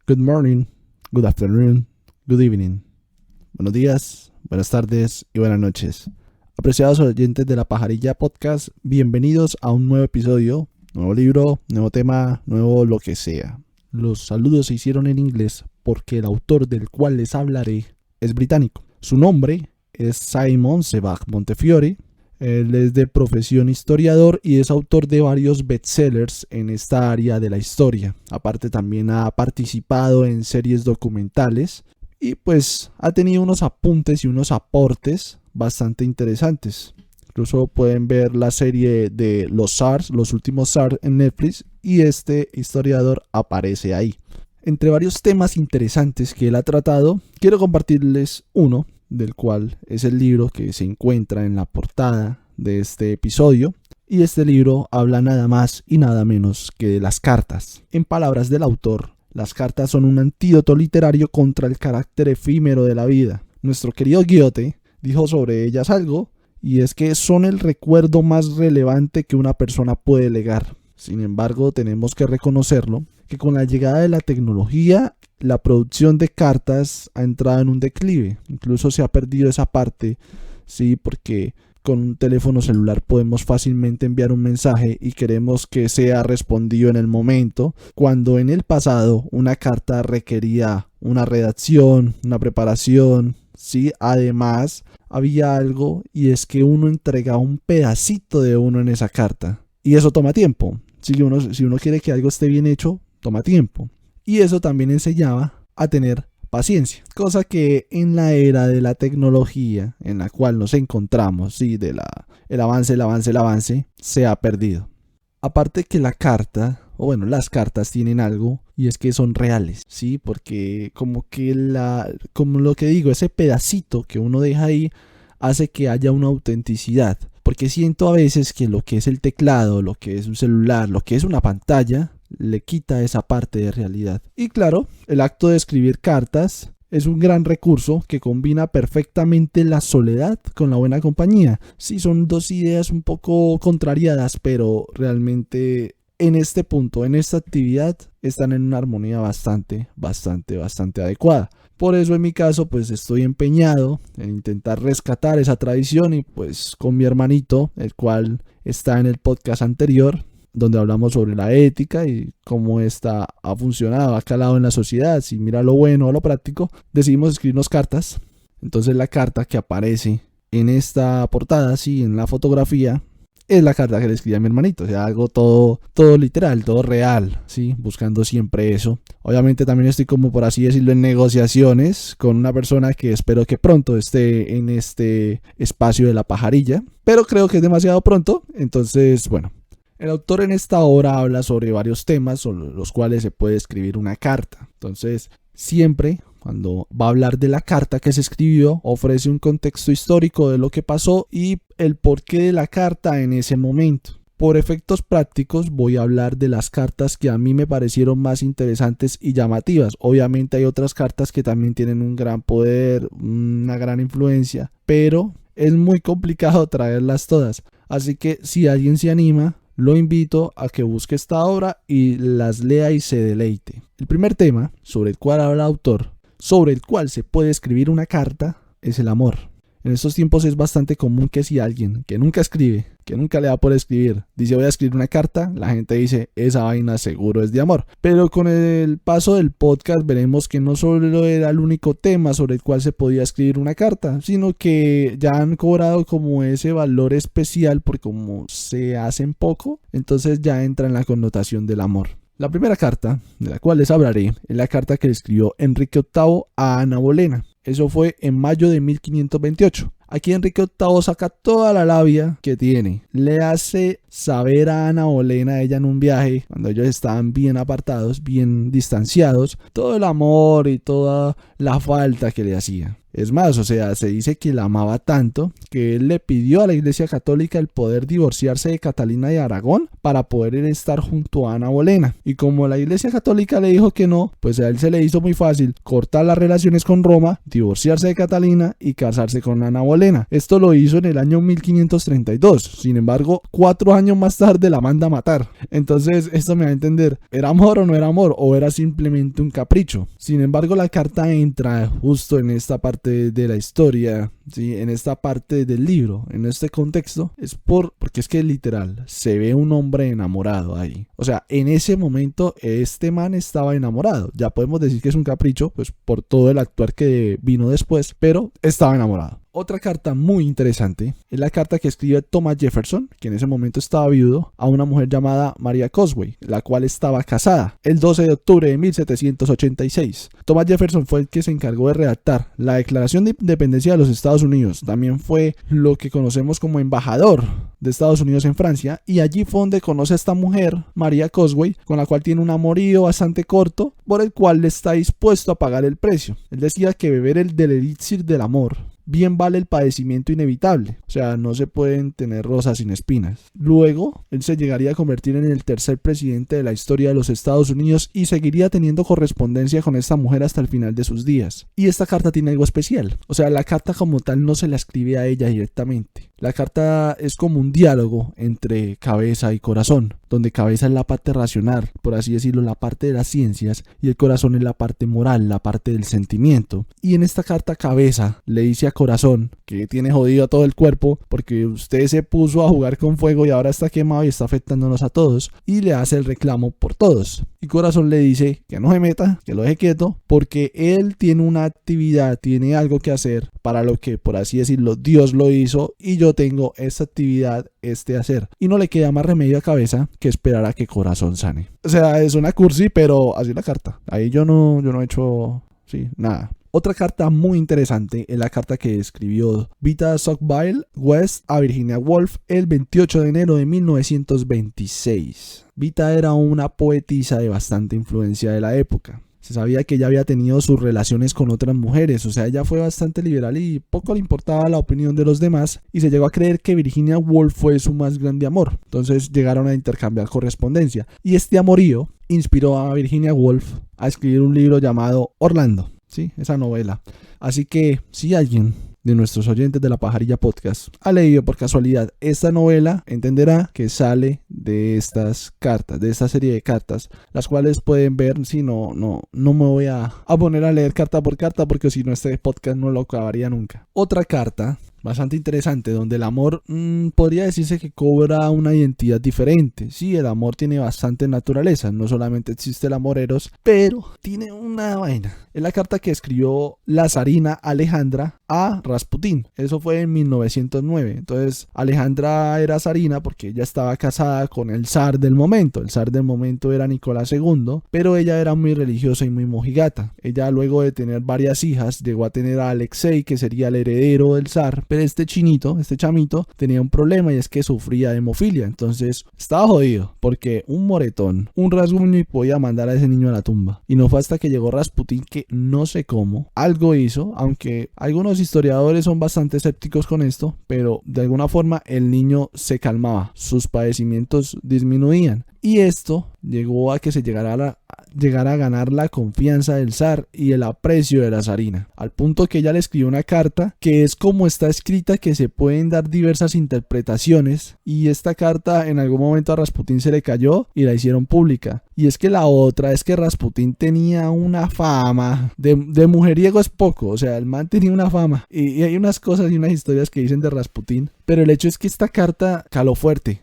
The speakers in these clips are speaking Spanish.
Good morning, good afternoon, good evening. Buenos días, buenas tardes y buenas noches. Apreciados oyentes de La Pajarilla Podcast, bienvenidos a un nuevo episodio, nuevo libro, nuevo tema, nuevo lo que sea. Los saludos se hicieron en inglés porque el autor del cual les hablaré es británico. Su nombre es Simon Sebag Montefiore. Él es de profesión historiador y es autor de varios bestsellers en esta área de la historia. Aparte también ha participado en series documentales y pues ha tenido unos apuntes y unos aportes bastante interesantes. Incluso pueden ver la serie de los SARS, los últimos SARS en Netflix, y este historiador aparece ahí. Entre varios temas interesantes que él ha tratado, quiero compartirles uno, del cual es el libro que se encuentra en la portada de este episodio. Y este libro habla nada más y nada menos que de las cartas. En palabras del autor, las cartas son un antídoto literario contra el carácter efímero de la vida. Nuestro querido Goethe dijo sobre ellas algo, y es que son el recuerdo más relevante que una persona puede legar. Sin embargo, tenemos que reconocerlo, que con la llegada de la tecnología, la producción de cartas ha entrado en un declive. Incluso se ha perdido esa parte, sí, porque con un teléfono celular podemos fácilmente enviar un mensaje y queremos que sea respondido en el momento, cuando en el pasado una carta requería una redacción, una preparación, sí. Además, había algo, y es que uno entregaba un pedacito de uno en esa carta, y eso toma tiempo. Si uno quiere que algo esté bien hecho, toma tiempo. Y eso también enseñaba a tener paciencia, cosa que en la era de la tecnología en la cual nos encontramos, sí, el avance, se ha perdido. Aparte que la carta, o bueno, las cartas tienen algo, y es que son reales, sí, porque como lo que digo, ese pedacito que uno deja ahí hace que haya una autenticidad. Porque siento a veces que lo que es el teclado, lo que es un celular, lo que es una pantalla, le quita esa parte de realidad. Y claro, el acto de escribir cartas es un gran recurso que combina perfectamente la soledad con la buena compañía. Sí, son dos ideas un poco contrariadas, pero realmente en este punto, en esta actividad, están en una armonía bastante adecuada. Por eso en mi caso pues estoy empeñado en intentar rescatar esa tradición, y pues con mi hermanito, el cual está en el podcast anterior, donde hablamos sobre la ética y cómo esta ha funcionado, ha calado en la sociedad, si mira lo bueno o lo práctico, decidimos escribirnos cartas. Entonces la carta que aparece en esta portada, sí, en la fotografía, es la carta que le escribí a mi hermanito. O sea, algo todo literal, todo real, sí, buscando siempre eso. Obviamente también estoy, como por así decirlo, en negociaciones con una persona que espero que pronto esté en este espacio de La Pajarilla, pero creo que es demasiado pronto. Entonces, bueno, el autor en esta obra habla sobre varios temas sobre los cuales se puede escribir una carta. Entonces, siempre cuando va a hablar de la carta que se escribió, ofrece un contexto histórico de lo que pasó y el porqué de la carta en ese momento. Por efectos prácticos voy a hablar de las cartas que a mí me parecieron más interesantes y llamativas. Obviamente hay otras cartas que también tienen un gran poder, una gran influencia, pero es muy complicado traerlas todas. Así que si alguien se anima, lo invito a que busque esta obra y las lea y se deleite. El primer tema sobre el cual habla el autor, sobre el cual se puede escribir una carta, es el amor. En estos tiempos es bastante común que si alguien que nunca escribe, que nunca le da por escribir, dice voy a escribir una carta, la gente dice esa vaina seguro es de amor. Pero con el paso del podcast veremos que no solo era el único tema sobre el cual se podía escribir una carta, sino que ya han cobrado como ese valor especial por cómo se hacen poco, entonces ya entra en la connotación del amor. La primera carta de la cual les hablaré es la carta que le escribió Enrique VIII a Ana Bolena. Eso fue en mayo de 1528. Aquí Enrique VIII saca toda la labia que tiene. Le hace saber a Ana Bolena, ella en un viaje, cuando ellos estaban bien apartados, bien distanciados, todo el amor y toda la falta que le hacía. Es más, o sea, se dice que la amaba tanto que él le pidió a la Iglesia Católica el poder divorciarse de Catalina de Aragón para poder estar junto a Ana Bolena. Y como la Iglesia Católica le dijo que no, pues a él se le hizo muy fácil cortar las relaciones con Roma, divorciarse de Catalina y casarse con Ana Bolena. Esto lo hizo en el año 1532. Sin embargo, 4 años más tarde la manda a matar. Entonces, esto me va a entender, ¿era amor o no era amor? ¿O era simplemente un capricho? Sin embargo, la carta entra justo en esta parte de la historia, ¿sí? En esta parte del libro, en este contexto, porque es que literal, se ve un hombre enamorado ahí. O sea, en ese momento este man estaba enamorado. Ya podemos decir que es un capricho, pues por todo el actuar que vino después, pero estaba enamorado. Otra carta muy interesante es la carta que escribe Thomas Jefferson, que en ese momento estaba viudo, a una mujer llamada Maria Cosway, la cual estaba casada, el 12 de octubre de 1786. Thomas Jefferson fue el que se encargó de redactar la Declaración de Independencia de los Estados Unidos. También fue lo que conocemos como embajador de Estados Unidos en Francia, y allí fue donde conoce a esta mujer, Maria Cosway, con la cual tiene un amorío bastante corto, por el cual le está dispuesto a pagar el precio. Él decía que beber del elixir del amor bien vale el padecimiento inevitable, o sea, no se pueden tener rosas sin espinas. Luego, él se llegaría a convertir en el tercer presidente de la historia de los Estados Unidos y seguiría teniendo correspondencia con esta mujer hasta el final de sus días. Y esta carta tiene algo especial, o sea, la carta como tal no se la escribe a ella directamente. La carta es como un diálogo entre cabeza y corazón, donde cabeza es la parte racional, por así decirlo, la parte de las ciencias, y el corazón es la parte moral, la parte del sentimiento. Y en esta carta cabeza le dice a corazón que tiene jodido a todo el cuerpo porque usted se puso a jugar con fuego y ahora está quemado y está afectándonos a todos, y le hace el reclamo por todos. Y corazón le dice que no se meta, que lo deje quieto, porque él tiene una actividad, tiene algo que hacer para lo que, por así decirlo, Dios lo hizo, y yo tengo esta actividad, hacer. Y no le queda más remedio a cabeza que esperar a que corazón sane. O sea, es una cursi, pero así la carta. Ahí yo no he hecho, sí, nada. Otra carta muy interesante es la carta que escribió Vita Sackville West a Virginia Woolf el 28 de enero de 1926. Vita era una poetisa de bastante influencia de la época. Se sabía que ella había tenido sus relaciones con otras mujeres, o sea, ella fue bastante liberal y poco le importaba la opinión de los demás, y se llegó a creer que Virginia Woolf fue su más grande amor. Entonces llegaron a intercambiar correspondencia, y este amorío inspiró a Virginia Woolf a escribir un libro llamado Orlando, ¿sí? Esa novela. Así que si alguien de nuestros oyentes de La Pajarilla Podcast ha leído por casualidad esta novela, entenderá que sale de estas cartas, de esta serie de cartas, las cuales pueden ver. Si no me voy a poner a leer carta por carta, porque si no este podcast no lo acabaría nunca. Otra carta bastante interesante, donde el amor podría decirse que cobra una identidad diferente. Sí, el amor tiene bastante naturaleza, no solamente existe el amor eros, pero tiene una vaina. Es la carta que escribió la zarina Alejandra a Rasputín. Eso fue en 1909. Entonces Alejandra era zarina porque ella estaba casada con el zar del momento. El zar del momento era Nicolás II, pero ella era muy religiosa y muy mojigata. Ella, luego de tener varias hijas, llegó a tener a Alexei, que sería el heredero del zar. Pero este chamito, tenía un problema, y es que sufría de hemofilia. Entonces estaba jodido, porque un moretón, un rasguño, y podía mandar a ese niño a la tumba. Y no fue hasta que llegó Rasputín, que no sé cómo, algo hizo, aunque algunos historiadores son bastante escépticos con esto, pero de alguna forma el niño se calmaba, sus padecimientos disminuían. Y esto llegó a que se llegara a ganar la confianza del zar y el aprecio de la zarina, al punto que ella le escribió una carta que es como está escrita, que se pueden dar diversas interpretaciones, y esta carta en algún momento a Rasputín se le cayó y la hicieron pública. Y es que la otra es que Rasputín tenía una fama de mujeriego, es poco, o sea, el man tenía una fama, y hay unas cosas y unas historias que dicen de Rasputín, pero el hecho es que esta carta caló fuerte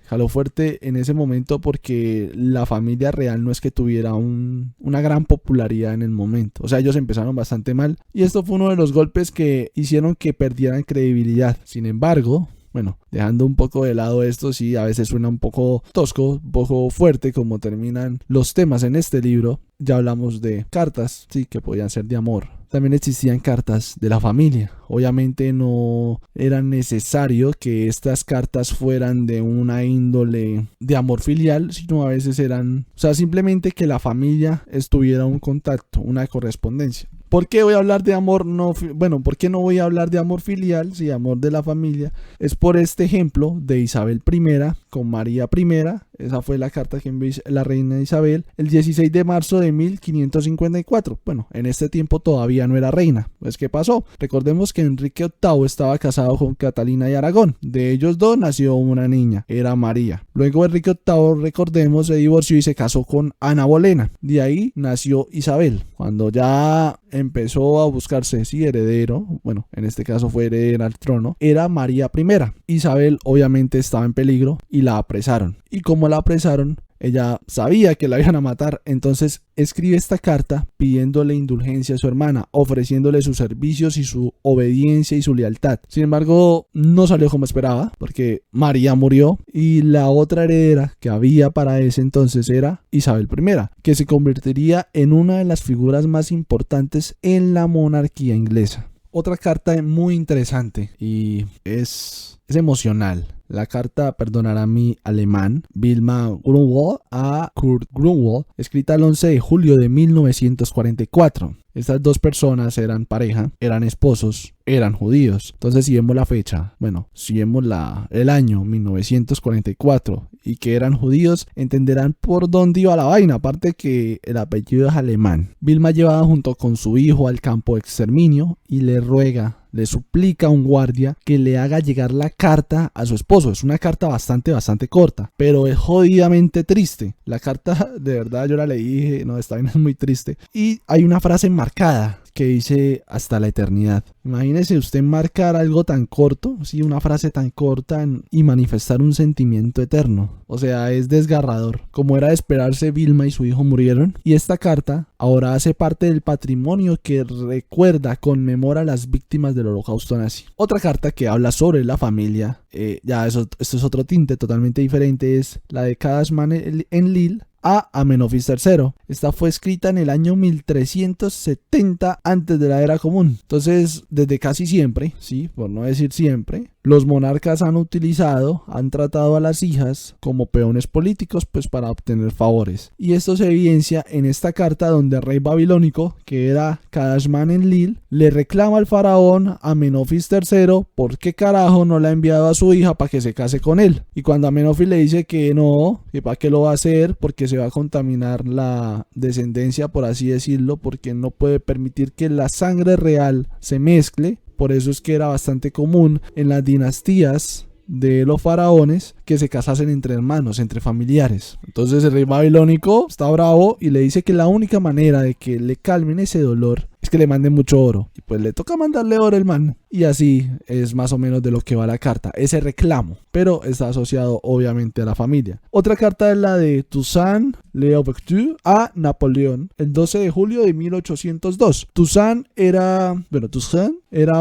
en ese momento, porque la familia real no es que tuviera una gran popularidad en el momento. O sea, ellos empezaron bastante mal, y esto fue uno de los golpes que hicieron que perdieran credibilidad. Sin embargo, bueno, dejando un poco de lado esto, sí, a veces suena un poco tosco, un poco fuerte como terminan los temas en este libro. Ya hablamos de cartas, sí, que podían ser de amor. También existían cartas de la familia. Obviamente no era necesario que estas cartas fueran de una índole de amor filial, sino a veces eran, o sea, simplemente que la familia estuviera en contacto, una correspondencia. ¿Por qué voy a hablar de amor ¿por qué no voy a hablar de amor filial, sí, amor de la familia? Es por este ejemplo de Isabel I con María I. Esa fue la carta que envió la reina Isabel el 16 de marzo de 1554. Bueno, en este tiempo todavía no era reina. Pues, ¿qué pasó? Recordemos que Enrique VIII estaba casado con Catalina de Aragón. De ellos dos nació una niña, era María. Luego Enrique VIII, recordemos, se divorció y se casó con Ana Bolena. De ahí nació Isabel. Cuando ya empezó a buscarse heredero, bueno, en este caso fue heredera al trono, era María I. Isabel obviamente estaba en peligro y la apresaron. Y como la apresaron, ella sabía que la iban a matar, entonces escribe esta carta pidiéndole indulgencia a su hermana, ofreciéndole sus servicios y su obediencia y su lealtad. Sin embargo, no salió como esperaba, porque María murió y la otra heredera que había para ese entonces era Isabel I, que se convertiría en una de las figuras más importantes en la monarquía inglesa. Otra carta muy interesante y es emocional. La carta, perdonará mi alemán, Wilma Grunwald a Kurt Grunwald, escrita el 11 de julio de 1944. Estas dos personas eran pareja, eran esposos, eran judíos. Entonces, si vemos la fecha, si vemos el año 1944 y que eran judíos, entenderán por dónde iba la vaina, aparte que el apellido es alemán. Vilma llevaba junto con su hijo al campo de exterminio y le suplica a un guardia que le haga llegar la carta a su esposo. Es una carta bastante corta, pero es jodidamente triste. La carta, de verdad, yo la leí y dije, no, esta vaina es muy triste. Y hay una frase marcada que dice hasta la eternidad. Imagínese usted marcar algo tan corto, sí, una frase tan corta y manifestar un sentimiento eterno. O sea, es desgarrador. Como era de esperarse, Vilma y su hijo murieron y esta carta ahora hace parte del patrimonio que recuerda, conmemora a las víctimas del holocausto nazi. Otra carta que habla sobre la familia, esto es otro tinte totalmente diferente, es la de Kadashman en Lille a Amenofis III. Esta fue escrita en el año 1370 antes de la era común. Entonces, desde casi siempre, sí, por no decir siempre, los monarcas han tratado a las hijas como peones políticos, pues para obtener favores. Y esto se evidencia en esta carta donde el rey babilónico, que era Kadashman en Lille, le reclama al faraón Amenofis III por qué carajo no le ha enviado a su hija para que se case con él. Y cuando Amenofis le dice que no, que para qué lo va a hacer, porque se va a contaminar la descendencia, por así decirlo, porque no puede permitir que la sangre real se mezcle. Por eso es que era bastante común en las dinastías de los faraones que se casasen entre hermanos, entre familiares. Entonces el rey babilónico está bravo y le dice que la única manera de que le calmen ese dolor es que le manden mucho oro. Y pues le toca mandarle oro el man. Y así es más o menos de lo que va la carta, ese reclamo, pero está asociado obviamente a la familia. Otra carta es la de Toussaint Louverture a Napoleón el 12 de julio de 1802. Toussaint era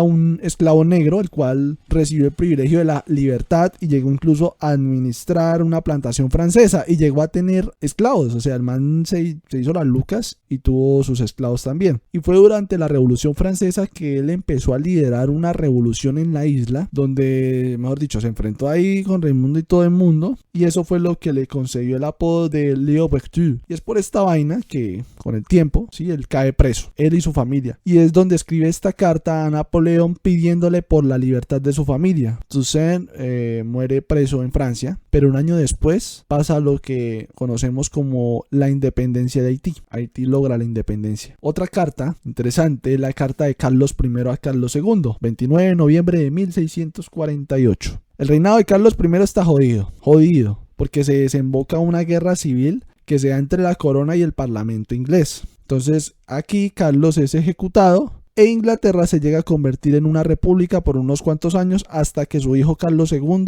un esclavo negro, el cual recibió el privilegio de la libertad y llegó incluso a administrar una plantación francesa y llegó a tener esclavos. O sea, el man se hizo las lucas y tuvo sus esclavos también. Y fue durante la Revolución Francesa que él empezó a liderar una revolución en la isla, donde, mejor dicho, se enfrentó ahí con Raimundo y todo el mundo, y eso fue lo que le concedió el apodo de Louverture. Y es por esta vaina que, con el tiempo, sí, él cae preso, él y su familia, y es donde escribe esta carta a Napoleón pidiéndole por la libertad de su familia. Toussaint muere preso en Francia, pero un año después pasa lo que conocemos como la independencia de Haití. Haití logra la independencia. Otra carta interesante es la carta de Carlos I a Carlos II, 29 de noviembre de 1648. El reinado de Carlos I está jodido, porque se desemboca una guerra civil que se da entre la corona y el parlamento inglés. Entonces aquí Carlos es ejecutado e Inglaterra se llega a convertir en una república por unos cuantos años hasta que su hijo Carlos II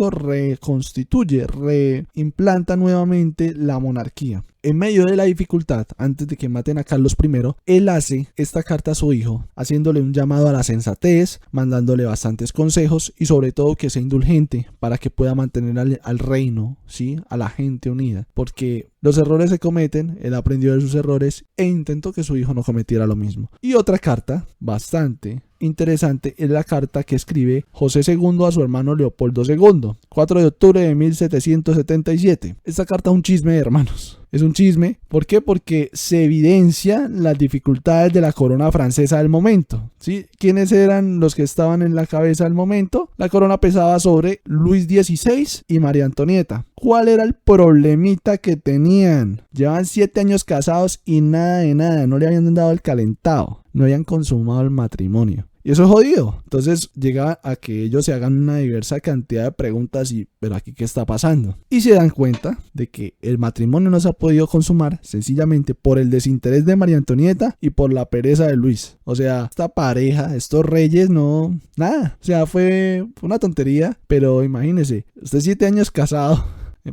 reimplanta nuevamente la monarquía. En medio de la dificultad, antes de que maten a Carlos I, él hace esta carta a su hijo, haciéndole un llamado a la sensatez, mandándole bastantes consejos y sobre todo que sea indulgente para que pueda mantener al reino, ¿sí? A la gente unida. Porque los errores se cometen, él aprendió de sus errores e intentó que su hijo no cometiera lo mismo. Y otra carta bastante interesante es la carta que escribe José II a su hermano Leopoldo II, 4 de octubre de 1777. Esta carta es un chisme, hermanos. Es un chisme. ¿Por qué? Porque se evidencian las dificultades de la corona francesa del momento, ¿sí? ¿Quiénes eran los que estaban en la cabeza del momento? La corona pesaba sobre Luis XVI y María Antonieta. ¿Cuál era el problemita que tenían? Llevaban 7 años casados y nada de nada. No le habían dado el calentado. No habían consumado el matrimonio. Y eso es jodido. Entonces llega a que ellos se hagan una diversa cantidad de preguntas y, ¿pero aquí qué está pasando? Y se dan cuenta de que el matrimonio no se ha podido consumar sencillamente por el desinterés de María Antonieta y por la pereza de Luis. O sea, esta pareja, estos reyes, no, nada. O sea, fue una tontería, pero imagínese, usted 7 años casado,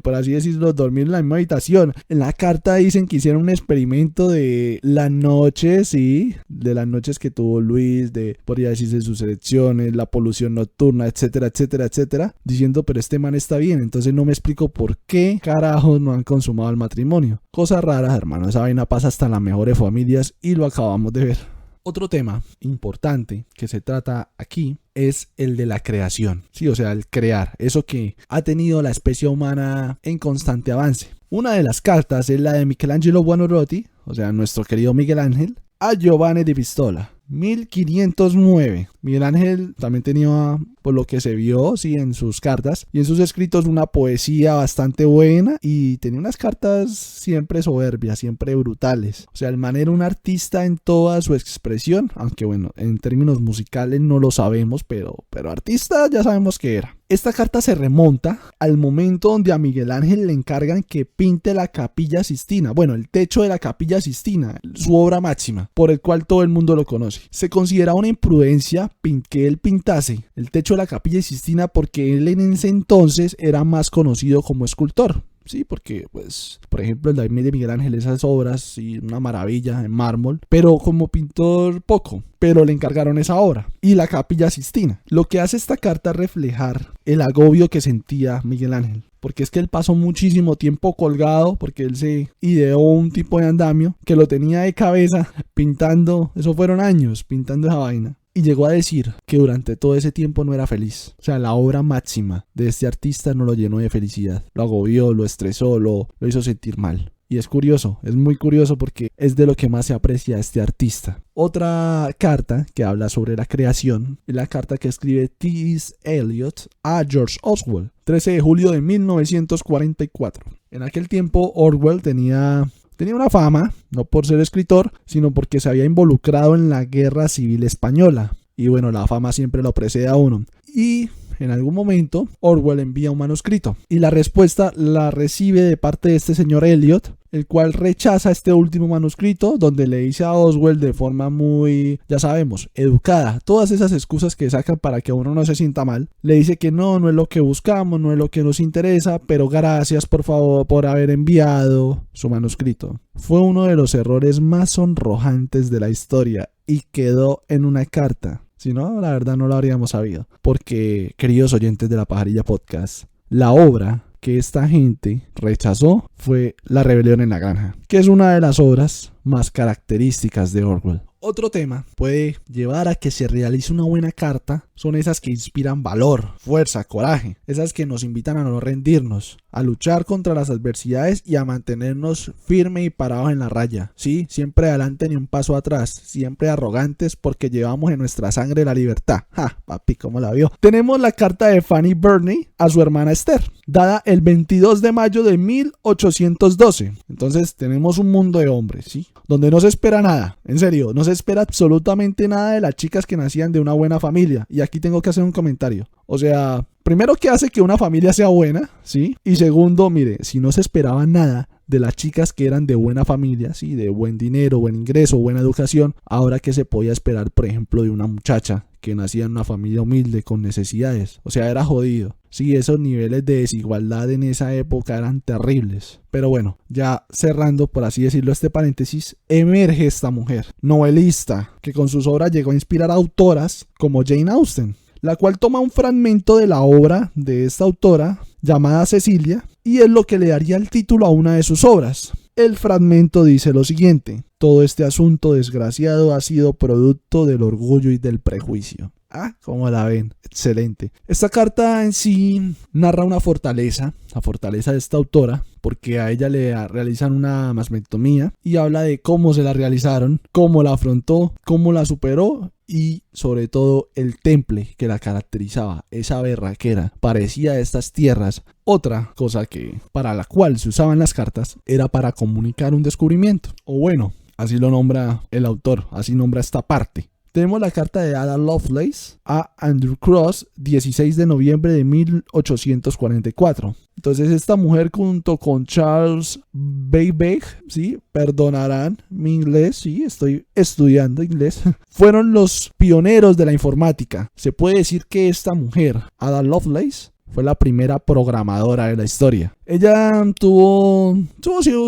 por así decirlo, dormir en la misma habitación. En la carta dicen que hicieron un experimento de las noches, sí, de las noches que tuvo Luis, de, podría decirse, sus elecciones, la polución nocturna, etcétera, etcétera, etcétera, diciendo, pero este man está bien, entonces no me explico por qué carajos no han consumado el matrimonio. Cosas raras, hermano, esa vaina pasa hasta en las mejores familias y lo acabamos de ver. Otro tema importante que se trata aquí es el de la creación, sí, o sea, el crear, eso que ha tenido la especie humana en constante avance. Una de las cartas es la de Michelangelo Buonarroti, o sea, nuestro querido Miguel Ángel, a Giovanni di Pistola, 1509. Miguel Ángel también tenía, por lo que se vio, sí, en sus cartas y en sus escritos, una poesía bastante buena y tenía unas cartas siempre soberbias, siempre brutales. O sea, el man era un artista en toda su expresión, aunque bueno, en términos musicales no lo sabemos, pero artista ya sabemos que era. Esta carta se remonta al momento donde a Miguel Ángel le encargan que pinte la Capilla Sistina, bueno, el techo de la Capilla Sistina, su obra máxima, por el cual todo el mundo lo conoce. Se considera una imprudencia que él pintase el techo de la Capilla Sistina porque él en ese entonces era más conocido como escultor. Sí, porque, pues, por ejemplo, el David de Miguel Ángel, esas obras, sí, una maravilla en mármol, pero como pintor poco, pero le encargaron esa obra y la Capilla Sistina. Lo que hace esta carta es reflejar el agobio que sentía Miguel Ángel, porque es que él pasó muchísimo tiempo colgado, porque él se ideó un tipo de andamio que lo tenía de cabeza pintando, eso fueron años pintando esa vaina. Y llegó a decir que durante todo ese tiempo no era feliz. O sea, la obra máxima de este artista no lo llenó de felicidad. Lo agobió, lo estresó, lo hizo sentir mal. Y es curioso, es muy curioso porque es de lo que más se aprecia a este artista. Otra carta que habla sobre la creación es la carta que escribe T.S. Eliot a George Orwell, 13 de julio de 1944. En aquel tiempo Orwell tenía una fama, no por ser escritor, sino porque se había involucrado en la Guerra Civil Española. Y bueno, la fama siempre lo precede a uno. Y en algún momento Orwell envía un manuscrito y la respuesta la recibe de parte de este señor Eliot, el cual rechaza este último manuscrito, donde le dice a Orwell de forma muy, ya sabemos, educada, todas esas excusas que sacan para que uno no se sienta mal. Le dice que no es lo que buscamos, no es lo que nos interesa, pero gracias por favor por haber enviado su manuscrito. Fue uno de los errores más sonrojantes de la historia y quedó en una carta. Si no, la verdad no lo habríamos sabido. Porque, queridos oyentes de La Pajarilla Podcast, la obra que esta gente rechazó fue La Rebelión en la Granja, que es una de las obras más características de Orwell. Otro tema puede llevar a que se realice una buena carta son esas que inspiran valor, fuerza, coraje, esas que nos invitan a no rendirnos, a luchar contra las adversidades y a mantenernos firmes y parados en la raya. Sí, siempre adelante ni un paso atrás, siempre arrogantes porque llevamos en nuestra sangre la libertad. Ja, papi, ¿cómo la vio? Tenemos la carta de Fanny Burney a su hermana Esther, dada el 22 de mayo de 1812. Entonces tenemos un mundo de hombres, ¿sí? Donde no se espera nada, en serio, no se espera absolutamente nada de las chicas que nacían de una buena familia. Y aquí tengo que hacer un comentario. O sea, primero, que hace que una familia sea buena, ¿sí? Y segundo, mire, si no se esperaba nada de las chicas que eran de buena familia, sí, de buen dinero, buen ingreso, buena educación, ahora que se podía esperar, por ejemplo, de una muchacha que nacía en una familia humilde con necesidades. O sea, era jodido. Sí, esos niveles de desigualdad en esa época eran terribles. Pero bueno, ya cerrando, por así decirlo, este paréntesis, emerge esta mujer, novelista, que con sus obras llegó a inspirar a autoras como Jane Austen, la cual toma un fragmento de la obra de esta autora llamada Cecilia y es lo que le daría el título a una de sus obras. El fragmento dice lo siguiente: todo este asunto desgraciado ha sido producto del orgullo y del prejuicio. Ah, ¿cómo la ven? Excelente. Esta carta en sí narra una fortaleza, la fortaleza de esta autora, porque a ella le realizan una mastectomía y habla de cómo se la realizaron, cómo la afrontó, cómo la superó y sobre todo el temple que la caracterizaba, esa berraquera, parecía de estas tierras. Otra cosa que para la cual se usaban las cartas era para comunicar un descubrimiento, o bueno, así lo nombra el autor, así nombra esta parte. Tenemos la carta de Ada Lovelace a Andrew Cross, 16 de noviembre de 1844. Entonces esta mujer junto con Charles Babbage, ¿sí? Perdonarán mi inglés, sí, estoy estudiando inglés, fueron los pioneros de la informática. Se puede decir que esta mujer, Ada Lovelace, fue la primera programadora de la historia. Ella tuvo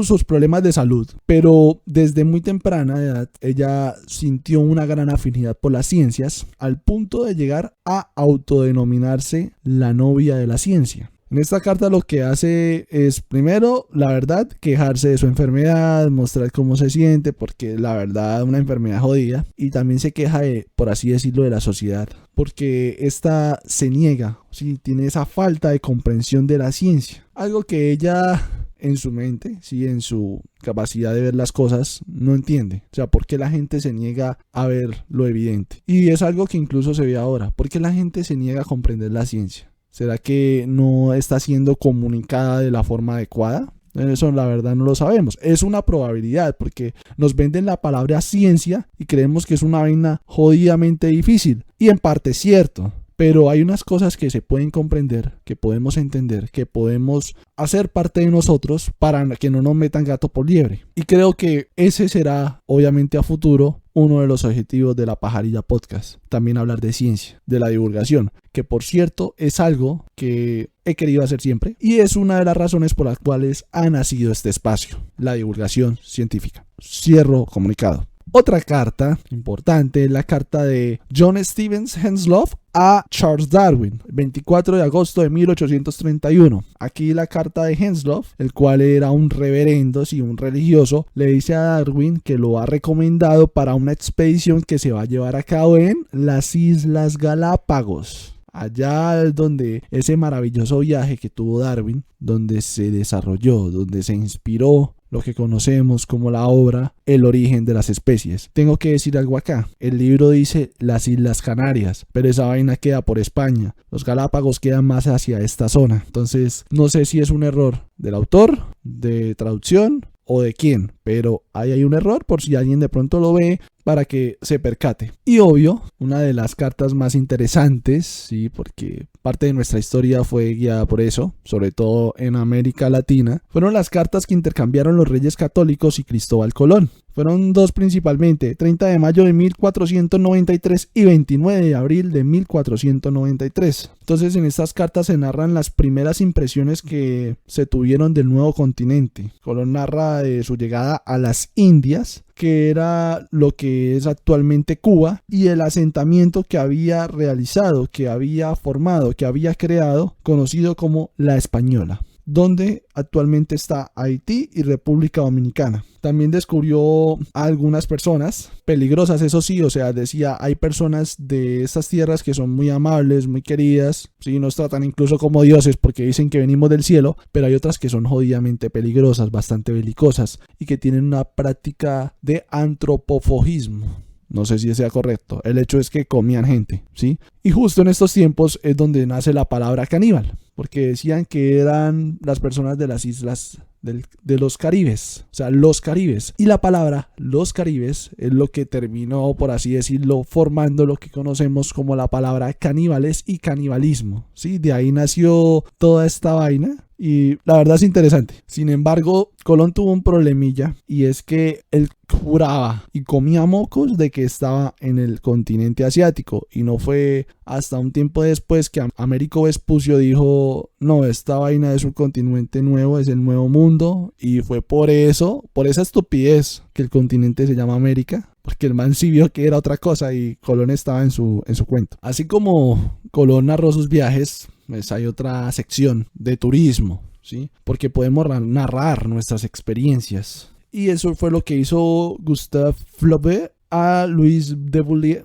sus problemas de salud, pero desde muy temprana edad ella sintió una gran afinidad por las ciencias, al punto de llegar a autodenominarse la novia de la ciencia. En esta carta lo que hace es, primero, la verdad, quejarse de su enfermedad, mostrar cómo se siente, porque la verdad una enfermedad jodida, y también se queja de, por así decirlo, de la sociedad, porque esta se niega, ¿sí? Tiene esa falta de comprensión de la ciencia, algo que ella en su mente, ¿sí? En su capacidad de ver las cosas, no entiende. O sea, ¿por qué la gente se niega a ver lo evidente? Y es algo que incluso se ve ahora. ¿Por qué la gente se niega a comprender la ciencia? ¿Será que no está siendo comunicada de la forma adecuada? Eso la verdad no lo sabemos. Es una probabilidad porque nos venden la palabra ciencia y creemos que es una vaina jodidamente difícil. Y en parte es cierto. Pero hay unas cosas que se pueden comprender, que podemos entender, que podemos hacer parte de nosotros para que no nos metan gato por liebre. Y creo que ese será, obviamente a futuro, uno de los objetivos de la Pajarilla Podcast. También hablar de ciencia, de la divulgación, que por cierto es algo que he querido hacer siempre y es una de las razones por las cuales ha nacido este espacio, la divulgación científica. Cierro comunicado. Otra carta importante es la carta de John Stevens Henslow a Charles Darwin, 24 de agosto de 1831. Aquí la carta de Henslow, el cual era un reverendo, sí, un religioso, le dice a Darwin que lo ha recomendado para una expedición que se va a llevar a cabo en las Islas Galápagos. Allá es donde ese maravilloso viaje que tuvo Darwin, donde se desarrolló, donde se inspiró lo que conocemos como la obra El origen de las especies. Tengo que decir algo acá. El libro dice las Islas Canarias, pero esa vaina queda por España. Los Galápagos quedan más hacia esta zona. Entonces, no sé si es un error del autor, de traducción o de quién, pero ahí hay un error por si alguien de pronto lo ve para que se percate. Y obvio, una de las cartas más interesantes, sí, porque parte de nuestra historia fue guiada por eso, sobre todo en América Latina, fueron las cartas que intercambiaron los reyes católicos y Cristóbal Colón. Fueron dos principalmente, 30 de mayo de 1493 y 29 de abril de 1493. Entonces en estas cartas se narran las primeras impresiones que se tuvieron del nuevo continente. Colón narra de su llegada a las Indias, que era lo que es actualmente Cuba, y el asentamiento que había realizado, que había formado, que había creado, conocido como La Española, donde actualmente está Haití y República Dominicana. También descubrió a algunas personas peligrosas, eso sí, o sea, decía, hay personas de estas tierras que son muy amables, muy queridas, sí, nos tratan incluso como dioses porque dicen que venimos del cielo, pero hay otras que son jodidamente peligrosas, bastante belicosas y que tienen una práctica de antropofagismo. No sé si sea correcto. El hecho es que comían gente, ¿sí? Y justo en estos tiempos es donde nace la palabra caníbal, porque decían que eran las personas de las islas de los Caribes, o sea, los Caribes. Y la palabra los Caribes es lo que terminó, por así decirlo, formando lo que conocemos como la palabra caníbales y canibalismo, ¿sí? De ahí nació toda esta vaina. Y la verdad es interesante. Sin embargo, Colón tuvo un problemilla y es que él juraba y comía mocos de que estaba en el continente asiático, y no fue hasta un tiempo después que Américo Vespucio dijo, no, esta vaina es un continente nuevo, es el nuevo mundo, y fue por eso, por esa estupidez que el continente se llama América, porque el man sí vio que era otra cosa y Colón estaba en su cuento. Así como Colón narró sus viajes, pues hay otra sección de turismo, ¿sí? Porque podemos narrar nuestras experiencias. Y eso fue lo que hizo Gustave Flaubert a Louis Bouillet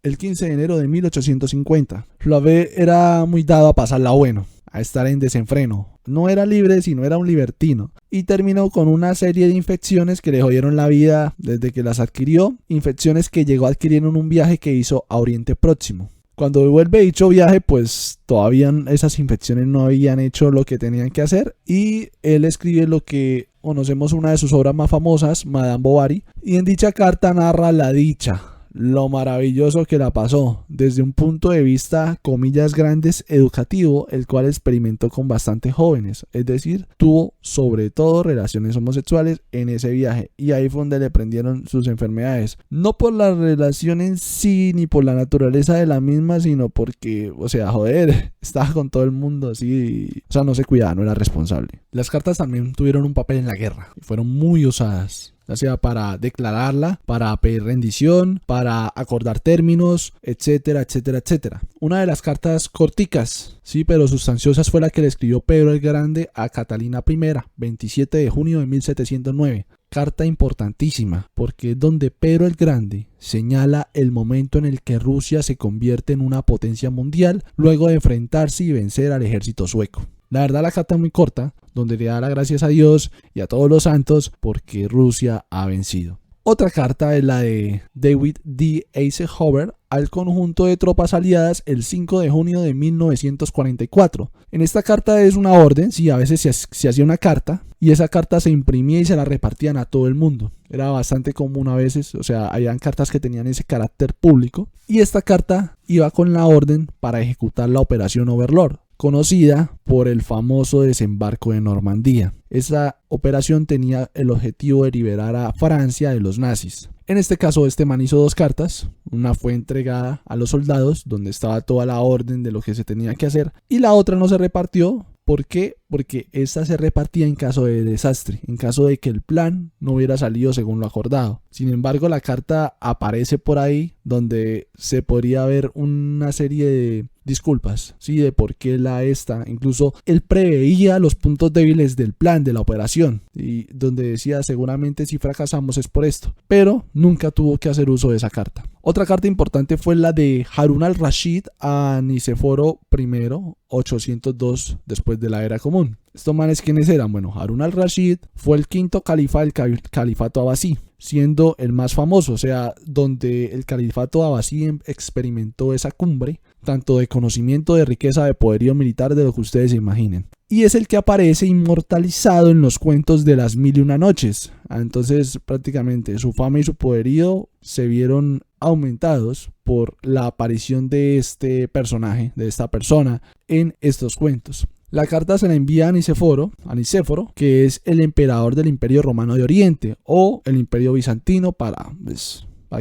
el 15 de enero de 1850. Flaubert era muy dado a pasarla bueno, a estar en desenfreno. No era libre, sino era un libertino. Y terminó con una serie de infecciones que le jodieron la vida desde que las adquirió. Infecciones que llegó a adquirir en un viaje que hizo a Oriente Próximo. Cuando vuelve dicho viaje, pues todavía esas infecciones no habían hecho lo que tenían que hacer. Y él escribe lo que conocemos, una de sus obras más famosas, Madame Bovary. Y en dicha carta narra la dicha, lo maravilloso que la pasó, desde un punto de vista, comillas grandes, educativo, el cual experimentó con bastantes jóvenes, es decir, tuvo sobre todo relaciones homosexuales en ese viaje, y ahí fue donde le prendieron sus enfermedades, no por la relación en sí, ni por la naturaleza de la misma, sino porque, estaba con todo el mundo así, no se cuidaba, no era responsable. Las cartas también tuvieron un papel en la guerra, y fueron muy usadas, ya sea para declararla, para pedir rendición, para acordar términos, etcétera, etcétera, etcétera. Una de las cartas corticas, sí, pero sustanciosas, fue la que le escribió Pedro el Grande a Catalina I, 27 de junio de 1709. Carta importantísima, porque es donde Pedro el Grande señala el momento en el que Rusia se convierte en una potencia mundial, luego de enfrentarse y vencer al ejército sueco. La verdad, la carta es muy corta, donde le da las gracias a Dios y a todos los santos porque Rusia ha vencido. Otra carta es la de David D. Eisenhower al conjunto de tropas aliadas el 5 de junio de 1944. En esta carta es una orden, sí, a veces se hacía una carta y esa carta se imprimía y se la repartían a todo el mundo. Era bastante común a veces, habían cartas que tenían ese carácter público y esta carta iba con la orden para ejecutar la operación Overlord, conocida por el famoso desembarco de Normandía. Esa operación tenía el objetivo de liberar a Francia de los nazis. En este caso, este man hizo dos cartas. Una fue entregada a los soldados, donde estaba toda la orden de lo que se tenía que hacer, y la otra no se repartió. ¿Por qué? Porque esta se repartía en caso de desastre, en caso de que el plan no hubiera salido según lo acordado. Sin embargo, la carta aparece por ahí donde se podría ver una serie de disculpas, sí, de por qué incluso él preveía los puntos débiles del plan de la operación y donde decía seguramente si fracasamos es por esto, pero nunca tuvo que hacer uso de esa carta. Otra carta importante fue la de Harun al-Rashid a Nicéforo I, 802 después de la era común. ¿Estos manes quiénes eran? Bueno, Harun al-Rashid fue el quinto califa del califato abasí, siendo el más famoso, donde el califato abasí experimentó esa cumbre, tanto de conocimiento, de riqueza, de poderío militar, de lo que ustedes se imaginen. Y es el que aparece inmortalizado en los cuentos de las 1001 noches. Entonces, prácticamente su fama y su poderío se vieron aumentados por la aparición de este personaje, de esta persona, en estos cuentos. La carta se la envía a Nicéforo, que es el emperador del Imperio Romano de Oriente, o el Imperio Bizantino para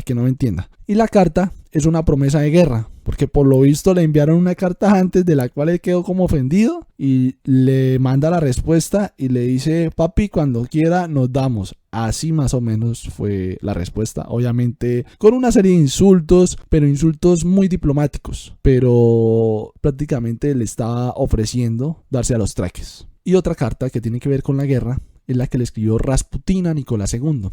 que no me entienda. Y la carta es una promesa de guerra, porque por lo visto le enviaron una carta antes de la cual él quedó como ofendido y le manda la respuesta y le dice: papi, cuando quiera nos damos. Así más o menos fue la respuesta, obviamente con una serie de insultos, pero insultos muy diplomáticos, pero prácticamente le estaba ofreciendo darse a los traques. Y otra carta que tiene que ver con la guerra es la que le escribió Rasputín a Nicolás II,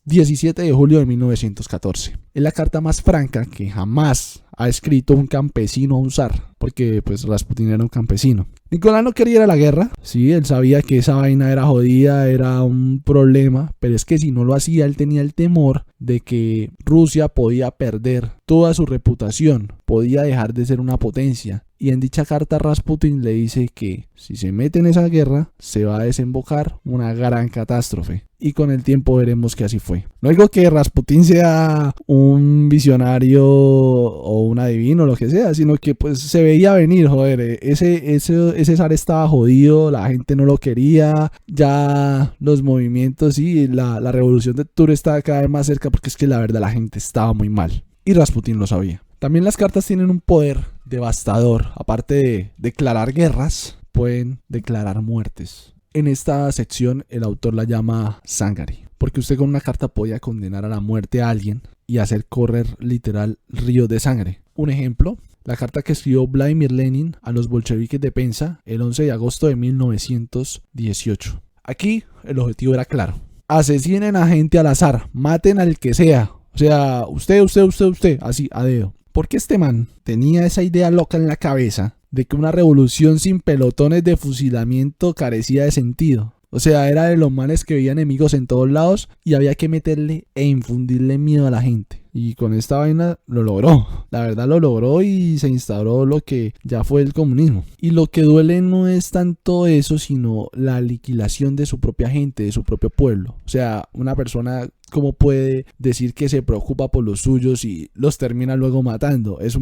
17 de julio de 1914. Es la carta más franca que jamás ha escrito un campesino a un zar, porque Rasputín era un campesino. Nicolás no quería ir a la guerra, sí, él sabía que esa vaina era jodida, era un problema, pero es que si no lo hacía, él tenía el temor de que Rusia podía perder toda su reputación, podía dejar de ser una potencia. Y en dicha carta Rasputín le dice que si se mete en esa guerra se va a desembocar una gran catástrofe. Y con el tiempo veremos que así fue. No digo que Rasputín sea un visionario o un adivino o lo que sea, sino que se veía venir, ese zar estaba jodido, la gente no lo quería, ya los movimientos y la revolución de octubre estaba cada vez más cerca, porque es que la verdad la gente estaba muy mal. Y Rasputín lo sabía. También las cartas tienen un poder devastador. Aparte de declarar guerras, pueden declarar muertes. En esta sección el autor la llama Sangari, porque usted con una carta podía condenar a la muerte a alguien y hacer correr literal ríos de sangre. Un ejemplo, La carta que escribió Vladimir Lenin a los bolcheviques de Penza el 11 de agosto de 1918. Aquí el objetivo era claro. Asesinen a gente al azar, maten al que sea. O sea, usted, así, a dedo. Porque este man tenía esa idea loca en la cabeza de que una revolución sin pelotones de fusilamiento carecía de sentido. O sea, era de los manes que veía enemigos en todos lados y había que meterle e infundirle miedo a la gente. Y con esta vaina lo logró. La verdad lo logró y se instauró lo que ya fue el comunismo. Y lo que duele no es tanto eso, sino la aniquilación de su propia gente, de su propio pueblo. O sea, una persona, ¿cómo puede decir que se preocupa por los suyos y los termina luego matando? Es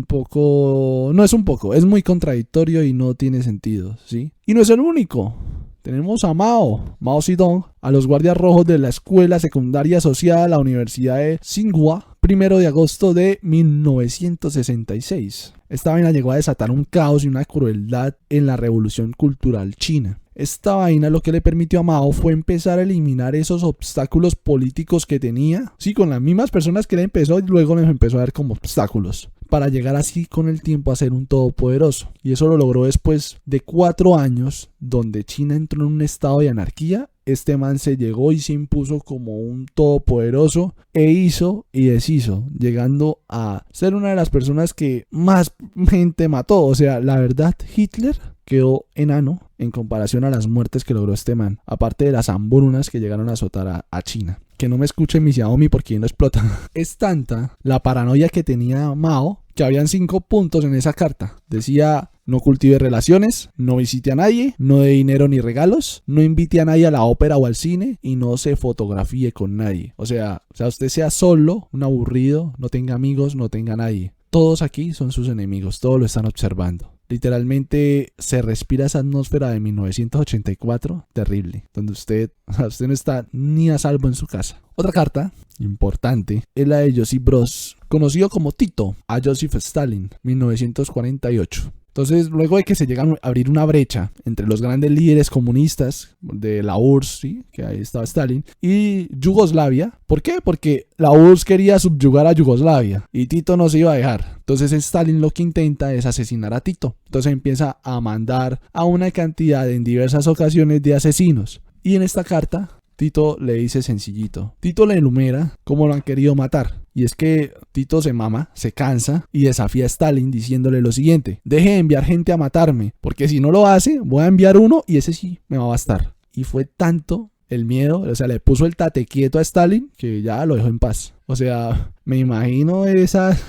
muy contradictorio y no tiene sentido, ¿sí? Y no es el único. Tenemos a Mao Zedong, a los guardias rojos de la escuela secundaria asociada a la Universidad de Tsinghua, 1 de agosto de 1966. Esta vaina llegó a desatar un caos y una crueldad en la revolución cultural china. Esta vaina lo que le permitió a Mao fue empezar a eliminar esos obstáculos políticos que tenía. Sí, con las mismas personas que él empezó y luego les empezó a ver como obstáculos, para llegar así con el tiempo a ser un todopoderoso. Y eso lo logró después de 4 años donde China entró en un estado de anarquía. Este man se llegó y se impuso como un todopoderoso e hizo y deshizo, llegando a ser una de las personas que más gente mató. O sea, la verdad, Hitler quedó enano en comparación a las muertes que logró este man, aparte de las hambrunas que llegaron a azotar a China. Que no me escuchen mi Xiaomi porque no explota. Es tanta la paranoia que tenía Mao que habían 5 puntos en esa carta. Decía: no cultive relaciones, no visite a nadie, no dé dinero ni regalos, no invite a nadie a la ópera o al cine y no se fotografíe con nadie. O sea, usted sea solo, un aburrido, no tenga amigos, no tenga nadie. Todos aquí son sus enemigos, todos lo están observando. Literalmente se respira esa atmósfera de 1984 terrible, donde usted no está ni a salvo en su casa. Otra carta importante es la de Josip Broz, conocido como Tito, a Joseph Stalin, 1948. Entonces, luego de que se llega a abrir una brecha entre los grandes líderes comunistas de la URSS, ¿sí?, que ahí estaba Stalin, y Yugoslavia. ¿Por qué? Porque la URSS quería subyugar a Yugoslavia y Tito no se iba a dejar. Entonces Stalin lo que intenta es asesinar a Tito. Entonces empieza a mandar a una cantidad en diversas ocasiones de asesinos. Y en esta carta Tito le dice sencillito. Tito le enumera cómo lo han querido matar. Y es que Tito se mama, se cansa y desafía a Stalin diciéndole lo siguiente: deje de enviar gente a matarme, porque si no lo hace, voy a enviar uno y ese sí me va a bastar. Y fue tanto el miedo, o sea, le puso el tate quieto a Stalin que ya lo dejó en paz. O sea, me imagino esas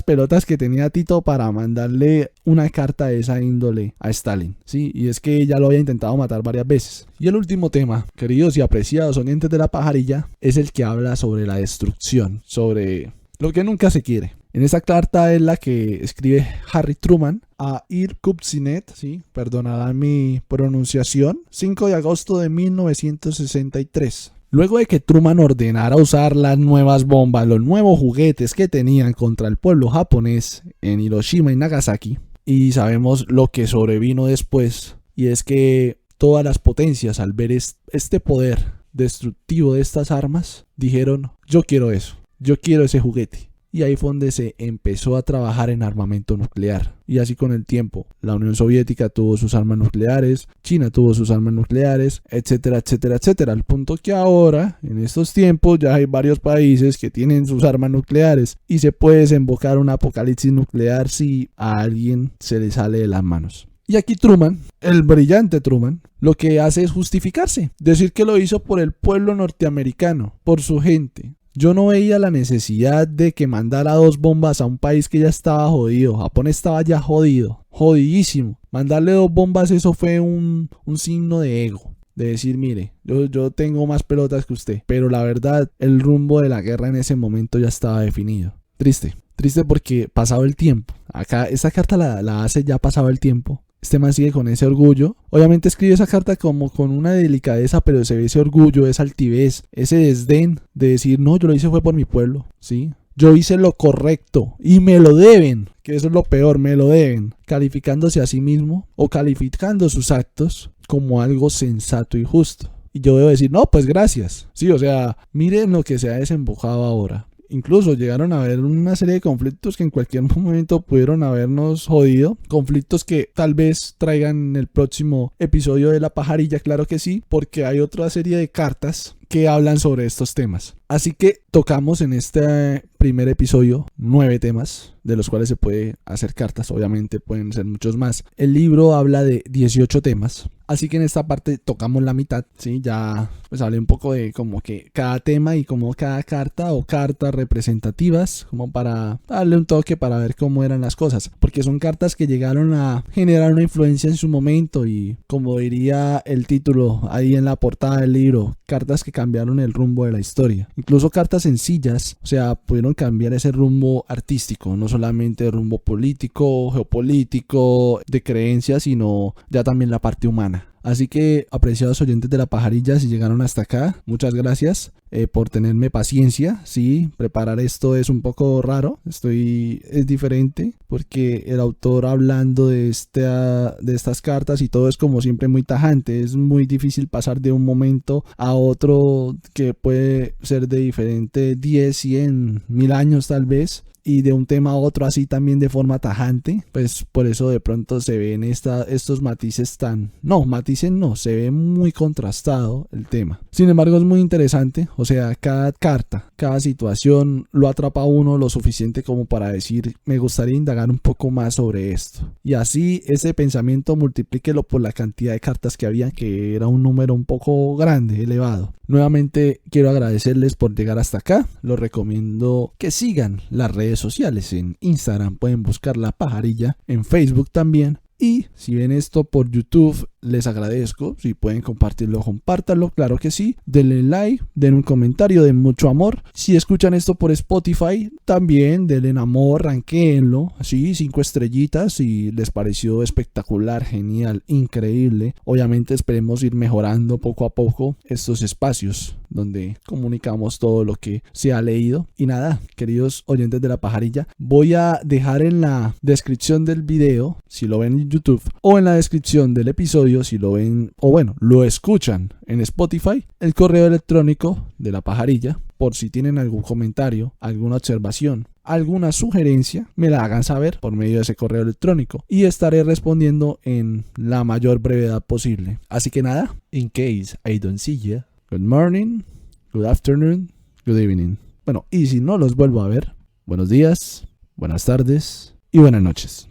pelotas que tenía Tito para mandarle una carta de esa índole a Stalin. Sí, y es que ya lo había intentado matar varias veces. Y el último tema, queridos y apreciados oyentes de La Pajarilla, es el que habla sobre la destrucción, sobre lo que nunca se quiere. En esa carta es la que escribe Harry Truman a Irkut Sinet, ¿sí?, perdonarán mi pronunciación, 5 de agosto de 1963. Luego de que Truman ordenara usar las nuevas bombas, los nuevos juguetes que tenían contra el pueblo japonés en Hiroshima y Nagasaki, y sabemos lo que sobrevino después, y es que todas las potencias, al ver este poder destructivo de estas armas, dijeron: yo quiero eso, yo quiero ese juguete. Y ahí fue donde se empezó a trabajar en armamento nuclear. Y así con el tiempo, la Unión Soviética tuvo sus armas nucleares, China tuvo sus armas nucleares, etcétera, etcétera, etcétera. Al punto que ahora, en estos tiempos, ya hay varios países que tienen sus armas nucleares. Y se puede desembocar un apocalipsis nuclear si a alguien se le sale de las manos. Y aquí Truman, el brillante Truman, lo que hace es justificarse. Decir que lo hizo por el pueblo norteamericano, por su gente. Yo no veía la necesidad de que mandara 2 bombas a un país que ya estaba jodido. Japón estaba ya jodido, jodidísimo. Mandarle 2 bombas, eso fue un signo de ego. De decir: mire, yo tengo más pelotas que usted. Pero la verdad, el rumbo de la guerra en ese momento ya estaba definido. Triste porque pasado el tiempo. Acá esta carta la hace ya pasado el tiempo. Este man sigue con ese orgullo. Obviamente escribe esa carta como con una delicadeza, pero se ve ese orgullo, esa altivez, ese desdén de decir: no, yo lo hice fue por mi pueblo, ¿sí? Yo hice lo correcto y me lo deben, que eso es lo peor, me lo deben. Calificándose a sí mismo o calificando sus actos como algo sensato y justo. Y yo debo decir: no, pues gracias. Sí, o sea, miren lo que se ha desembocado ahora. incluso llegaron a haber una serie de conflictos que en cualquier momento pudieron habernos jodido. Conflictos que tal vez traigan en el próximo episodio de La Pajarilla, claro que sí, porque hay otra serie de cartas que hablan sobre estos temas. Así que tocamos en este primer episodio 9 temas, de los cuales se puede hacer cartas, obviamente pueden ser muchos más. El libro habla de 18 temas, así que en esta parte tocamos la mitad, ¿sí? Ya pues hablé un poco de como que cada tema y como cada carta o cartas representativas, como para darle un toque para ver cómo eran las cosas, porque son cartas que llegaron a generar una influencia en su momento y, como diría el título ahí en la portada del libro, cartas que cambiaron el rumbo de la historia. Incluso cartas sencillas, o sea, pudieron cambiar ese rumbo artístico, no solamente el rumbo político, geopolítico, de creencias, sino ya también la parte humana. Así que, apreciados oyentes de La Pajarilla, si llegaron hasta acá, muchas gracias por tenerme paciencia. Sí, preparar esto es un poco raro, es diferente, porque el autor hablando de estas cartas y todo es como siempre muy tajante. Es muy difícil pasar de un momento a otro que puede ser de diferente 10, 100, 1000 años tal vez. Y de un tema a otro así también de forma tajante, pues por eso de pronto se ven estos matices se ve muy contrastado el tema. Sin embargo es muy interesante, o sea, cada carta, cada situación lo atrapa a uno lo suficiente como para decir, me gustaría indagar un poco más sobre esto. Y así ese pensamiento multiplíquelo por la cantidad de cartas que había, que era un número un poco grande, elevado. Nuevamente quiero agradecerles por llegar hasta acá. Los recomiendo que sigan las redes sociales. En Instagram pueden buscar La Pajarilla, en Facebook también. Y si ven esto por YouTube, les agradezco. Si pueden compartirlo, compártanlo, claro que sí. Denle like, den un comentario, den mucho amor. Si escuchan esto por Spotify, también denle amor, ranquéenlo, así 5 estrellitas si les pareció espectacular, genial, increíble. Obviamente esperemos ir mejorando poco a poco estos espacios donde comunicamos todo lo que se ha leído. Y nada, queridos oyentes de La Pajarilla, voy a dejar en la descripción del video, si lo ven en YouTube, o en la descripción del episodio, si lo ven, o bueno, lo escuchan en Spotify, el correo electrónico de La Pajarilla, por si tienen algún comentario, alguna observación, alguna sugerencia, me la hagan saber por medio de ese correo electrónico y estaré respondiendo en la mayor brevedad posible. Así que nada, in case I don't see you, good morning, good afternoon, good evening. Bueno, y si no los vuelvo a ver, buenos días, buenas tardes y buenas noches.